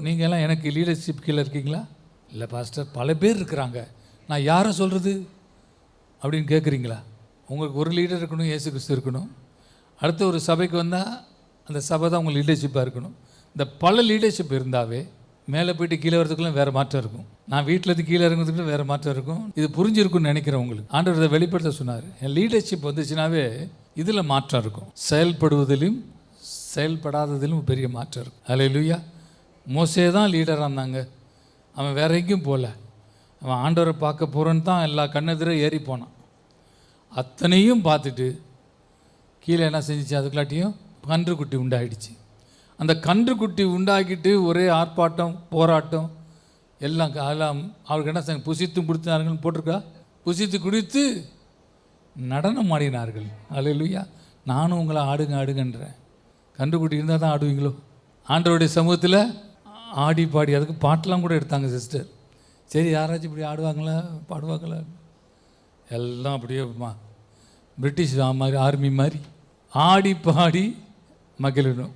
நீங்கள்லாம் எனக்கு லீடர்ஷிப் கீழே இருக்கீங்களா? இல்லை பாஸ்டர், பல பேர் இருக்கிறாங்க, நான் யாரை சொல்கிறது அப்படின்னு கேட்குறீங்களா? உங்களுக்கு ஒரு லீடர் இருக்கணும், இயேசு கிறிஸ்து இருக்கணும். அடுத்த ஒரு சபைக்கு வந்தால் அந்த சபை தான் உங்களுக்கு லீடர்ஷிப்பாக இருக்கணும். இந்த பல லீடர்ஷிப் இருந்தாவே மேலே போய்ட்டு கீழே வரதுக்குலாம் வேறு மாற்றம் இருக்கும். நான் வீட்டில் இருந்து கீழே இறங்குறதுக்குள்ள வேறு மாற்றம் இருக்கும். இது புரிஞ்சிருக்குன்னு நினைக்கிறேன். உங்களுக்கு ஆண்டவர் இதை வெளிப்படுத்த சொன்னார். என் லீடர்ஷிப் வந்துச்சுனாவே இதில் மாற்றம் இருக்கும். செயல்படுவதிலும் செயல்படாததிலும் பெரிய மாற்றம் இருக்கும். அல்லேலூயா. மோசே தான் லீடராக இருந்தாங்க. அவன் வேற எங்கேயும் போகல. அவன் ஆண்டவரை பார்க்க போகிறோன்னு தான் எல்லா கண்ணெதிர ஏறி போனான். அத்தனையும் பார்த்துட்டு கீழே என்ன செஞ்சிச்சு? அதுக்குள்ளாட்டியும் கன்றுக்குட்டி உண்டாயிடுச்சு. அந்த கன்றுக்குட்டி உண்டாக்கிட்டு ஒரே ஆர்ப்பாட்டம், போராட்டம் எல்லாம். அவருக்கு என்ன செஞ்ச? புசித்து குடித்தார்கள் போட்டிருக்கா. புசித்து குடித்து நடனம் ஆடினார்கள். அல்லேலூயா. நானும் உங்களை ஆடுங்கன்றேன். கன்றுக்குட்டி இருந்தால் தான் ஆடுவீங்களோ? ஆண்டவருடைய சமூகத்தில் ஆடி பாடி, அதுக்கு பாட்டெலாம் கூட எடுத்தாங்க சிஸ்டர். சரி, யாராச்சும் இப்படி ஆடுவாங்களா பாடுவாங்களா? எல்லாம் அப்படியே பிரிட்டிஷ் மாதிரி ஆர்மி மாதிரி ஆடி பாடி மகிழணும்.